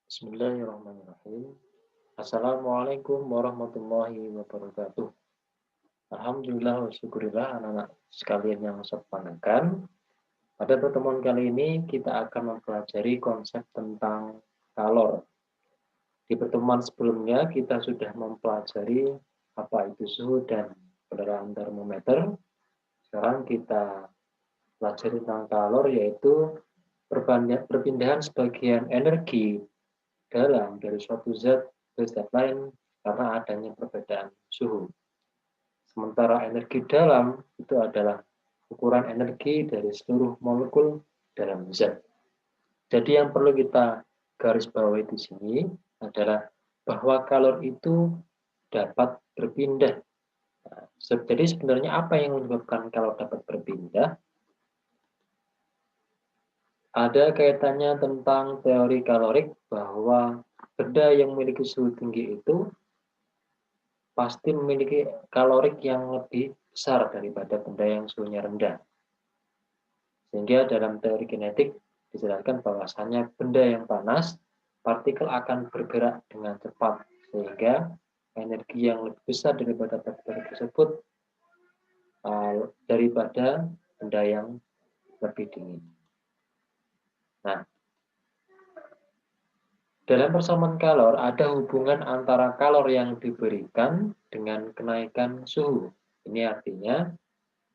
Bismillahirrahmanirrahim. Assalamualaikum warahmatullahi wabarakatuh. Alhamdulillah wa syukurillah anak-anak sekalian yang saya banggakan. Pada pertemuan kali ini kita akan mempelajari konsep tentang kalor. Di pertemuan sebelumnya kita sudah mempelajari apa itu suhu dan penerapan termometer. Sekarang kita pelajari tentang kalor, yaitu perpindahan sebagian energi dalam dari suatu zat ke zat lain karena adanya perbedaan suhu. Sementara energi dalam itu adalah ukuran energi dari seluruh molekul dalam zat. Jadi yang perlu kita garis bawahi di sini adalah bahwa kalor itu dapat berpindah. Jadi sebenarnya apa yang menyebabkan kalor dapat berpindah? Ada kaitannya tentang teori kalorik bahwa benda yang memiliki suhu tinggi itu pasti memiliki kalorik yang lebih besar daripada benda yang suhunya rendah. Sehingga dalam teori kinetik dijelaskan bahwasannya benda yang panas, partikel akan bergerak dengan cepat, sehingga energi yang lebih besar daripada partikel tersebut daripada benda yang lebih dingin. Nah, dalam persamaan kalor ada hubungan antara kalor yang diberikan dengan kenaikan suhu. Ini artinya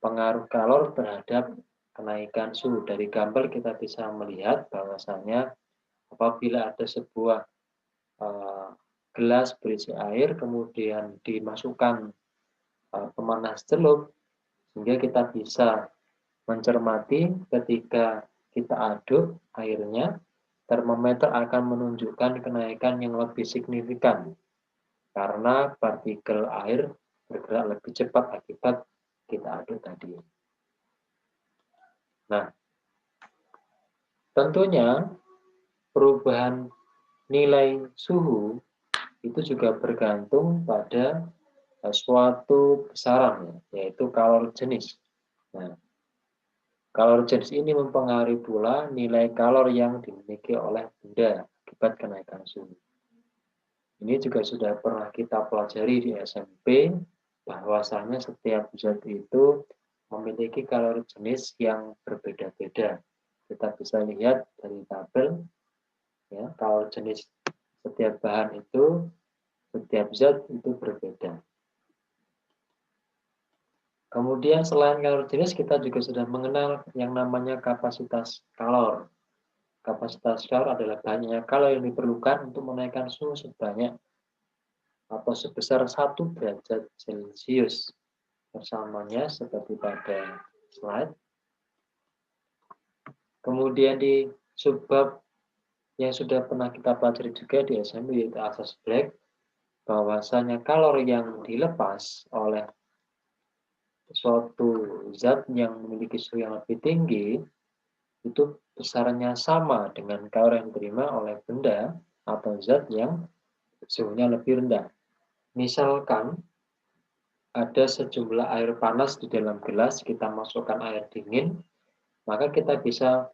pengaruh kalor terhadap kenaikan suhu. Dari gambar kita bisa melihat bahwasannya apabila ada sebuah gelas berisi air kemudian dimasukkan pemanas celup, sehingga kita bisa mencermati ketika kita aduk airnya, termometer akan menunjukkan kenaikan yang lebih signifikan karena partikel air bergerak lebih cepat akibat kita aduk tadi. Nah, tentunya perubahan nilai suhu itu juga bergantung pada suatu besaran, yaitu kalor jenis. Nah, kalor jenis ini mempengaruhi pula nilai kalor yang dimiliki oleh benda akibat kenaikan suhu. Ini juga sudah pernah kita pelajari di SMP, bahwasanya setiap zat itu memiliki kalori jenis yang berbeda-beda. Kita bisa lihat dari tabel, ya, kalori jenis setiap bahan itu, setiap zat itu berbeda. Kemudian selain kalori jenis, kita juga sudah mengenal yang namanya kapasitas kalor. Kapasitas kalor adalah banyaknya kalor yang diperlukan untuk menaikkan suhu sebanyak atau sebesar 1 derajat Celcius. Persamanya seperti pada slide. Kemudian di subbab yang sudah pernah kita pelajari juga di SMP, yaitu asas Black, bahwasanya kalor yang dilepas oleh suatu zat yang memiliki suhu yang lebih tinggi itu besarnya sama dengan kalor yang diterima oleh benda atau zat yang suhunya lebih rendah. Misalkan ada sejumlah air panas di dalam gelas, kita masukkan air dingin, maka kita bisa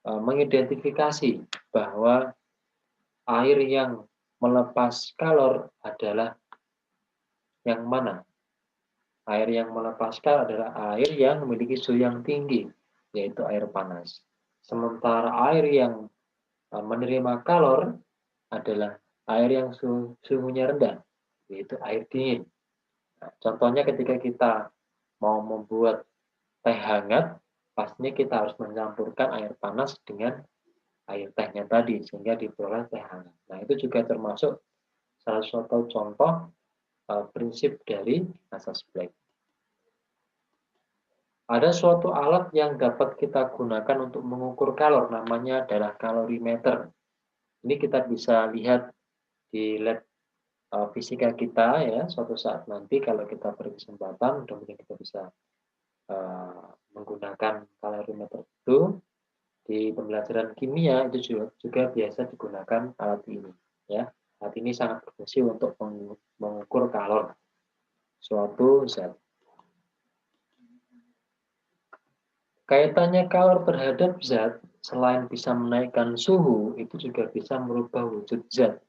mengidentifikasi bahwa air yang melepas kalor adalah yang mana? Air yang melepas kalor adalah air yang memiliki suhu yang tinggi, yaitu air panas. Sementara air yang menerima kalor adalah air yang suhunya rendah, yaitu air dingin. Nah, contohnya ketika kita mau membuat teh hangat, pastinya kita harus mencampurkan air panas dengan air tehnya tadi, sehingga diperoleh teh hangat. Nah, itu juga termasuk salah satu contoh prinsip dari asas Black. Ada suatu alat yang dapat kita gunakan untuk mengukur kalor, namanya adalah kalorimeter. Ini kita bisa lihat di lab fisika kita, ya, suatu saat nanti kalau kita berkesempatan, mudah-mudahan kita bisa menggunakan kalorimeter itu. Di pembelajaran kimia itu juga biasa digunakan alat ini, ya. Alat ini sangat berfungsi untuk mengukur kalor suatu zat. Kaitannya kalor terhadap zat selain bisa menaikkan suhu, itu juga bisa merubah wujud zat.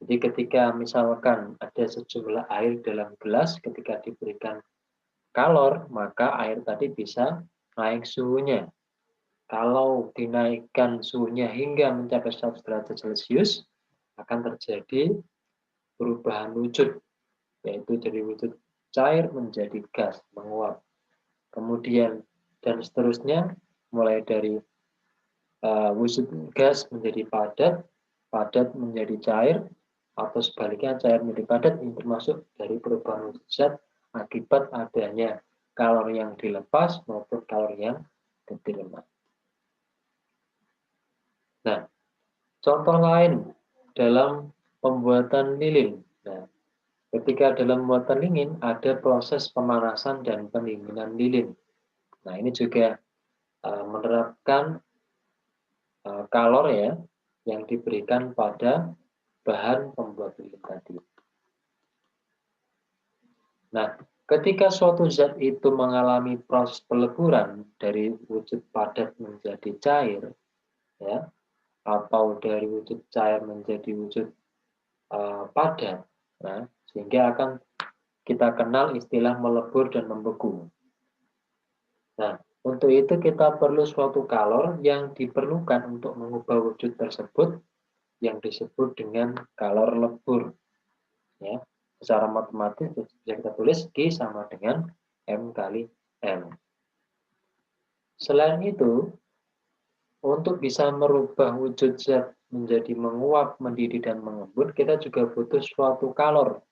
Jadi ketika misalkan ada sejumlah air dalam gelas, ketika diberikan kalor, maka air tadi bisa naik suhunya. Kalau dinaikkan suhunya hingga mencapai 100 derajat Celcius, akan terjadi perubahan wujud, yaitu dari wujud cair menjadi gas, menguap. Kemudian dan seterusnya, mulai dari wujud gas menjadi padat, padat menjadi cair, atau sebaliknya cair menjadi padat, ini termasuk dari perubahan wujud zat akibat adanya kalor yang dilepas maupun kalor yang diterima. Nah, contoh lain dalam pembuatan lilin. Nah, ketika dalam pembuatan lilin ada proses pemanasan dan pendinginan lilin. Nah, ini juga menerapkan kalor ya yang diberikan pada bahan pembuat lilin tadi. Nah, ketika suatu zat itu mengalami proses peleburan dari wujud padat menjadi cair, ya, atau dari wujud cair menjadi wujud padat, nah, sehingga akan kita kenal istilah melebur dan membeku. Nah, untuk itu kita perlu suatu kalor yang diperlukan untuk mengubah wujud tersebut yang disebut dengan kalor lebur. Ya, secara matematis bisa kita tulis Q sama dengan M kali M. Selain itu, untuk bisa merubah wujud zat menjadi menguap, mendidih, dan mengembun, kita juga butuh suatu kalor,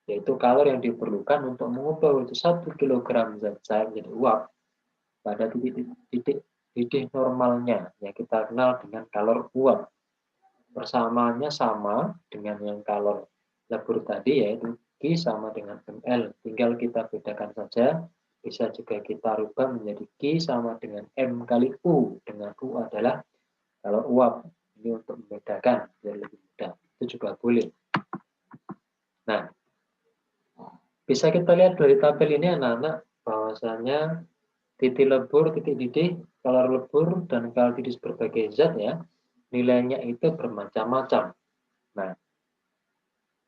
yaitu kalor yang diperlukan untuk mengubah wujud 1 kg zat cair menjadi uap pada titik didih normalnya, yang kita kenal dengan kalor uap. Persamaannya sama dengan yang kalor lebur tadi, yaitu Q sama dengan ml. Tinggal kita bedakan saja, bisa juga kita rubah menjadi Q sama dengan M kali U, dengan U adalah kalor uap. Ini untuk membedakan biar lebih mudah. Itu juga boleh. Nah, bisa kita lihat dari tabel ini anak-anak bahwasanya titik lebur, titik didih, kalor lebur, dan kalor didih berbagai zat ya, nilainya itu bermacam-macam. Nah,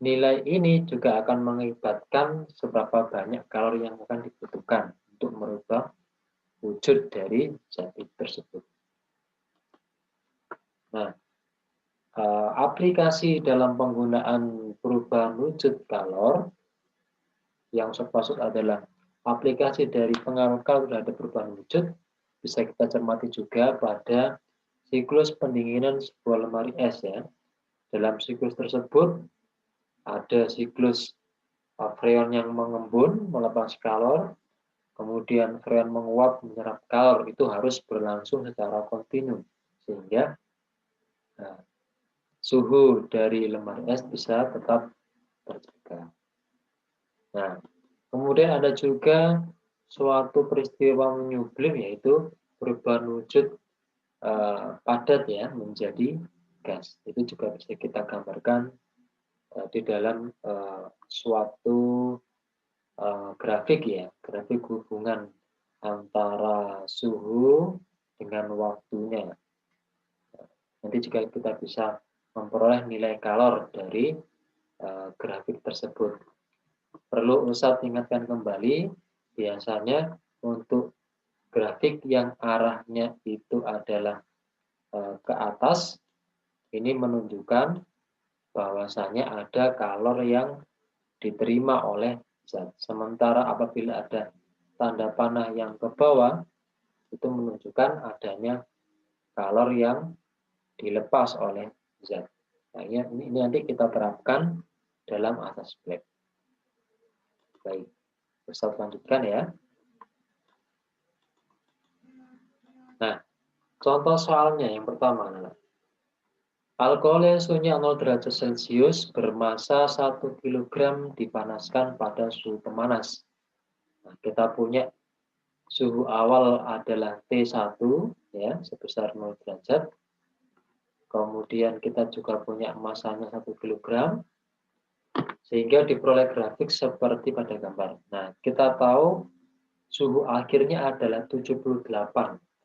nilai ini juga akan mengakibatkan seberapa banyak kalori yang akan dibutuhkan untuk merubah wujud dari zat tersebut. Nah, aplikasi dalam penggunaan perubahan wujud kalor yang saya maksud adalah aplikasi dari pengaruh kalor terhadap perubahan wujud bisa kita cermati juga pada siklus pendinginan sebuah lemari es ya. Dalam siklus tersebut ada siklus freon yang mengembun melepas kalor, kemudian freon menguap menyerap kalor, itu harus berlangsung secara kontinu sehingga suhu dari lemari es bisa tetap terjaga. Nah, kemudian ada juga suatu peristiwa menyublim, yaitu perubahan wujud padat ya menjadi gas. Itu juga bisa kita gambarkan di dalam suatu grafik ya, grafik hubungan antara suhu dengan waktunya. Nanti juga kita bisa memperoleh nilai kalor dari grafik tersebut. Perlu Ustadz ingatkan kembali, biasanya untuk grafik yang arahnya itu adalah ke atas, ini menunjukkan bahwasanya ada kalor yang diterima oleh zat. Sementara apabila ada tanda panah yang ke bawah, itu menunjukkan adanya kalor yang dilepas oleh zat. Nah, ini nanti kita terapkan dalam asas Black. Baik, bisa lanjutkan ya. Nah, contoh soalnya yang pertama adalah alkohol yang suhunya 0 derajat Celcius bermassa 1 kg dipanaskan pada suhu pemanas. Nah, kita punya suhu awal adalah T1 ya, sebesar 0 derajat. Kemudian kita juga punya masanya 1 kg, sehingga diperoleh grafik seperti pada gambar. Nah, kita tahu suhu akhirnya adalah 78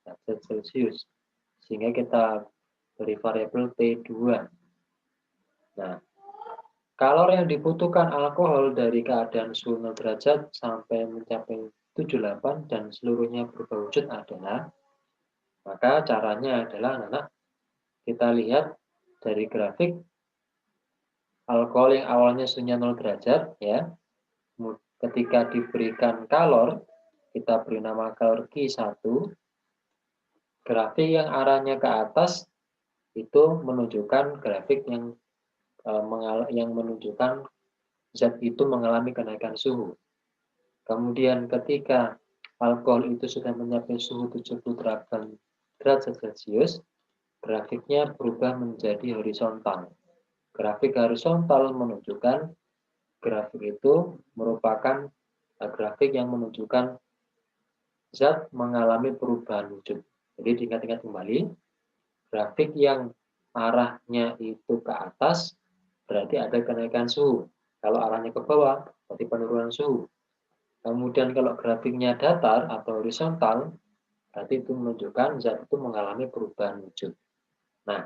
derajat Celcius. sehingga kita beri variabel T2. Nah, kalor yang dibutuhkan alkohol dari keadaan suhu 0 derajat sampai mencapai 78 dan seluruhnya berubah wujud adalah, maka caranya adalah anak-anak, kita lihat dari grafik alkohol yang awalnya suhunya 0 derajat, ya, ketika diberikan kalor, kita beri nama kalor Q1, grafik yang arahnya ke atas itu menunjukkan grafik yang menunjukkan zat itu mengalami kenaikan suhu. Kemudian ketika alkohol itu sudah mencapai suhu 78 derajat Celcius, grafiknya berubah menjadi horizontal. Grafik horizontal menunjukkan grafik itu merupakan grafik yang menunjukkan zat mengalami perubahan wujud. Jadi diingat-ingat kembali, grafik yang arahnya itu ke atas berarti ada kenaikan suhu. Kalau arahnya ke bawah, berarti penurunan suhu. Kemudian kalau grafiknya datar atau horizontal, berarti itu menunjukkan zat itu mengalami perubahan wujud. Nah,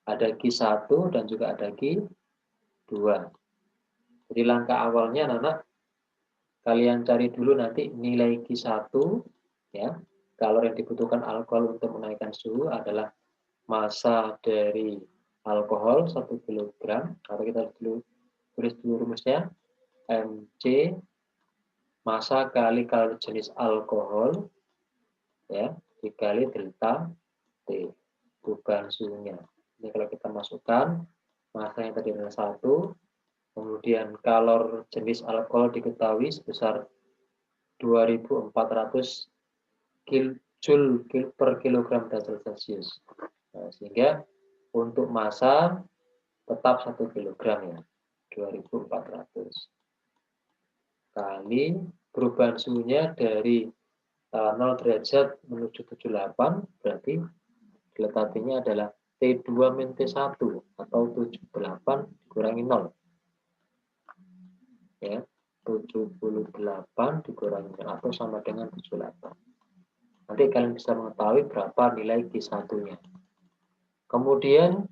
ada Q1 dan juga ada Q2. Jadi langkah awalnya anak-anak, kalian cari dulu nanti nilai Q1, ya. Kalor yang dibutuhkan alkohol untuk menaikkan suhu adalah massa dari alkohol 1 kg, atau kita tulis dulu rumusnya, Mc massa kali kalor jenis alkohol, ya, dikali delta T, perubahan suhunya. Ini kalau kita masukkan massa yang tadi adalah 1, kemudian kalor jenis alkohol diketahui sebesar 2400 Joule per kilogram derajat Celcius. Nah, sehingga untuk massa tetap 1 kg, ya, 2400 kali perubahan suhunya dari 0 derajat menuju 78, berarti delta T-nya adalah T2 min T1 atau 78 dikurangi 0. Ya, 78 dikurangi 0 atau sama dengan 78. Nanti kalian bisa mengetahui berapa nilai Q1-nya. Kemudian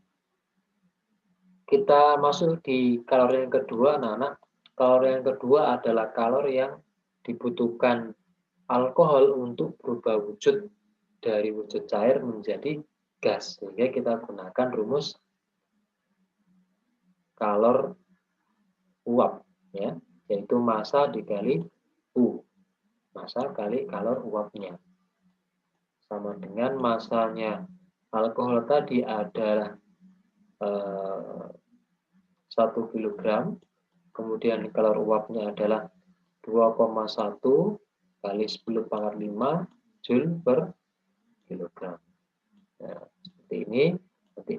kita masuk di kalor yang kedua, anak-anak. Kalor yang kedua adalah kalor yang dibutuhkan alkohol untuk berubah wujud dari wujud cair menjadi gas. Sehingga kita gunakan rumus kalor uap, ya, yaitu massa dikali U. Massa kali kalor uapnya. Sama dengan massanya alkohol tadi adalah 1 kg, kemudian kalor uapnya adalah 2,1 kali 10 pangkat 5 Joule per kilogram. Nah, seperti ini, nanti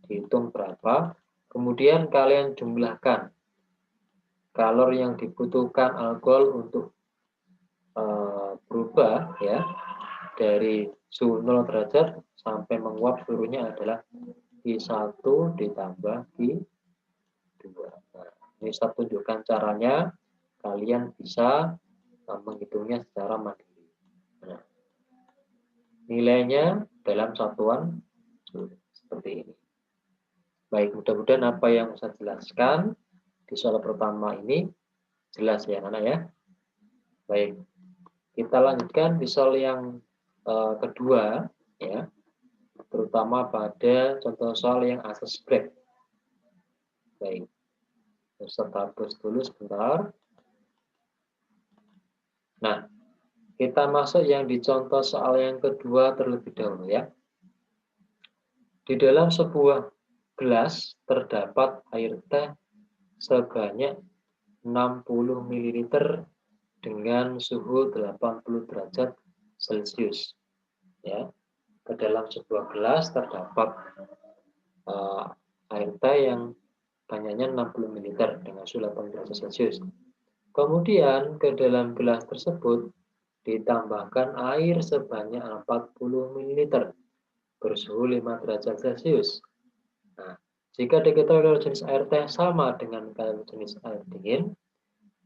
dihitung berapa, kemudian kalian jumlahkan kalor yang dibutuhkan alkohol untuk berubah, ya, dari suhu 0 derajat sampai menguap seluruhnya adalah Q1 ditambah Q2. Nah, ini saya tunjukkan caranya, kalian bisa menghitungnya secara mandiri. Nah, nilainya dalam satuan Joule seperti ini. Baik, mudah-mudahan apa yang saya jelaskan di soal pertama ini jelas ya, anak ya. Baik, kita lanjutkan di soal yang kedua, ya, terutama pada contoh soal yang asas break. Baik, saya hapus dulu sebentar. Nah, kita masuk yang di contoh soal yang kedua terlebih dahulu, ya. Di dalam sebuah gelas terdapat air teh sebanyak 60 ml dengan suhu 80 derajat Celcius. Ya, ke dalam sebuah gelas terdapat air teh yang banyaknya 60 ml dengan suhu 80 derajat Celcius. Kemudian ke dalam gelas tersebut ditambahkan air sebanyak 40 ml bersuhu 5 derajat Celcius. Nah, jika diketahui kalau jenis air teh sama dengan kalau jenis air dingin,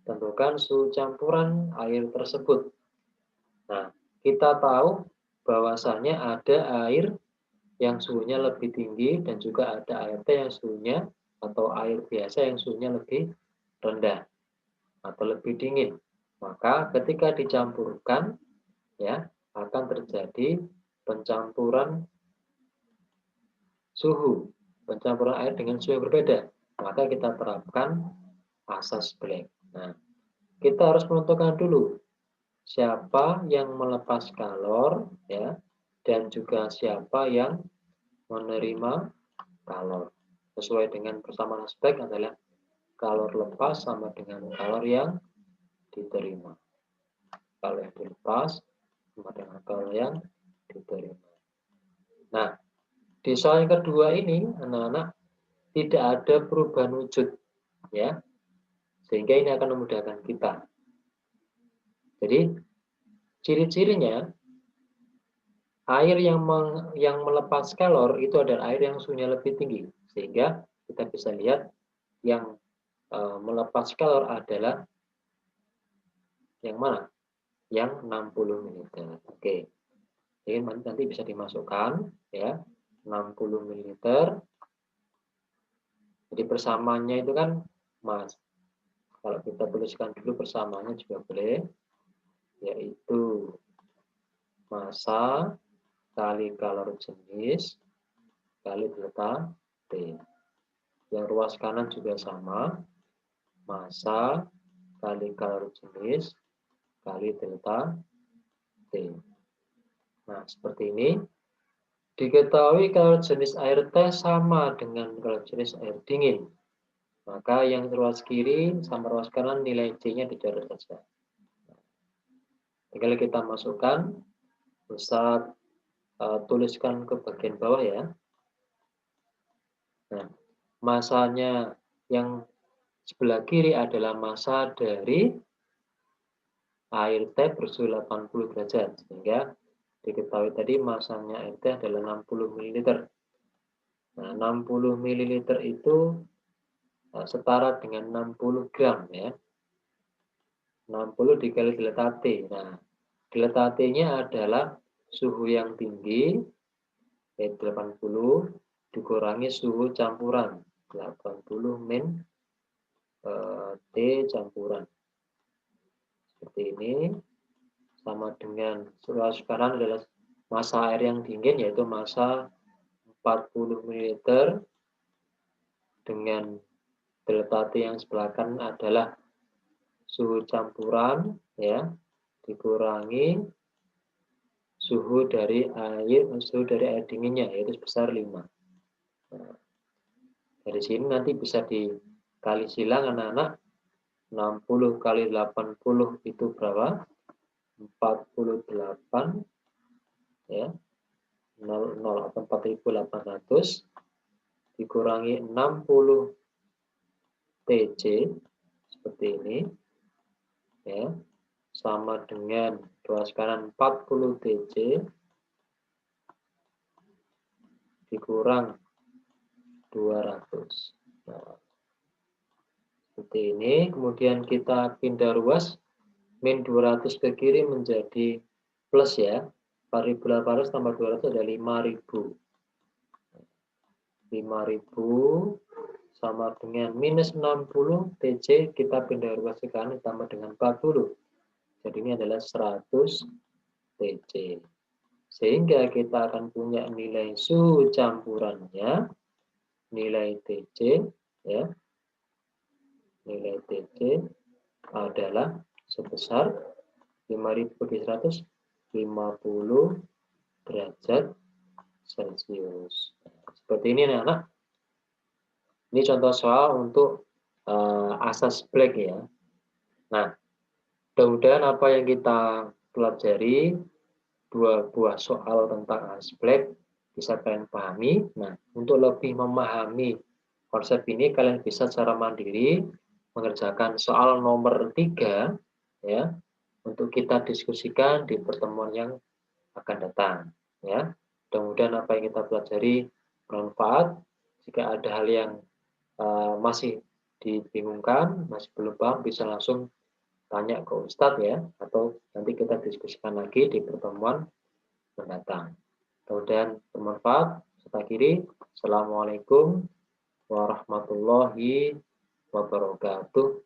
tentukan suhu campuran air tersebut. Nah, kita tahu bahwasannya ada air yang suhunya lebih tinggi dan juga ada air teh yang suhunya atau air biasa yang suhunya lebih rendah atau lebih dingin. Maka ketika dicampurkan ya akan terjadi pencampuran suhu, pencampuran air dengan suhu yang berbeda. Maka kita terapkan asas Black. Nah, kita harus menentukan dulu siapa yang melepas kalor ya dan juga siapa yang menerima kalor. Sesuai dengan persamaan aspek adalah kalor lepas sama dengan kalor yang diterima. Kalor yang dilepas sama dengan kalor yang diterima. Nah, di soal yang kedua ini anak-anak tidak ada perubahan wujud ya. Sehingga ini akan memudahkan kita. Jadi ciri-cirinya air yang melepas kalor itu adalah air yang suhunya lebih tinggi, sehingga kita bisa lihat yang melepas kalor adalah yang mana? Yang 60 ml. Oke. Jadi nanti bisa dimasukkan ya, 60 ml. Jadi persamaannya itu kan Mas. Kalau kita tuliskan dulu persamaannya juga boleh, yaitu massa kali kalor jenis kali delta T. Yang ruas kanan juga sama, massa kali kalor jenis kali delta T. Nah, seperti ini. Diketahui kalau jenis air teh sama dengan kalau jenis air dingin. Maka yang ruas kiri sama ruas kanan nilai C-nya dicoret saja. Tinggal kita masukkan, bisa tuliskan ke bagian bawah ya. Nah, massanya yang sebelah kiri adalah massa dari air teh bersuhu 80 derajat. Sehingga diketahui tadi massanya air teh adalah 60 ml. Nah, 60 ml itu setara dengan 60 gram ya. 60 dikali delta T. Nah, delta T-nya adalah suhu yang tinggi, yaitu 80, dikurangi suhu campuran, 80 min T campuran. Seperti ini, sama dengan sekarang adalah massa air yang dingin, yaitu massa 40 ml dengan delta T yang sebelah kanan adalah suhu campuran ya dikurangi suhu dari air dinginnya, yaitu sebesar 5. Nah, dari sini nanti bisa dikali silang anak-anak. 60 kali 80 itu berapa? 48 ya. 4.800 dikurangi 60 TC seperti ini ya, sama dengan ruas kanan 40 TC dikurang 200. Nah, seperti ini. Kemudian kita pindah ruas, min 200 ke kiri menjadi plus ya. 4.800 tambah 200 ada 5.000. 5.000 sama dengan minus 60 TC, kita pindah ruas ke kanan tambah dengan 40. Jadi ini adalah 100 TC. Sehingga kita akan punya nilai suhu campurannya, nilai TC ya. Nilai TC adalah sebesar 5.000 di 100, 50 derajat Celcius. Seperti ini anak-anak. Ini contoh soal untuk asas Black ya. Nah, mudah-mudahan apa yang kita pelajari, dua buah soal tentang asas Black bisa kalian pahami. Nah, untuk lebih memahami konsep ini, kalian bisa secara mandiri mengerjakan soal nomor 3 ya, untuk kita diskusikan di pertemuan yang akan datang ya. Mudah-mudahan apa yang kita pelajari bermanfaat. Jika ada hal yang masih dibingungkan, masih belum paham, bisa langsung tanya ke Ustadz ya, atau nanti kita diskusikan lagi di pertemuan mendatang. Mudah-mudahan bermanfaat. Saya akhiri. Assalamualaikum warahmatullahi wabarakatuh.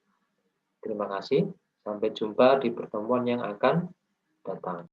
Terima kasih. Sampai jumpa di pertemuan yang akan datang.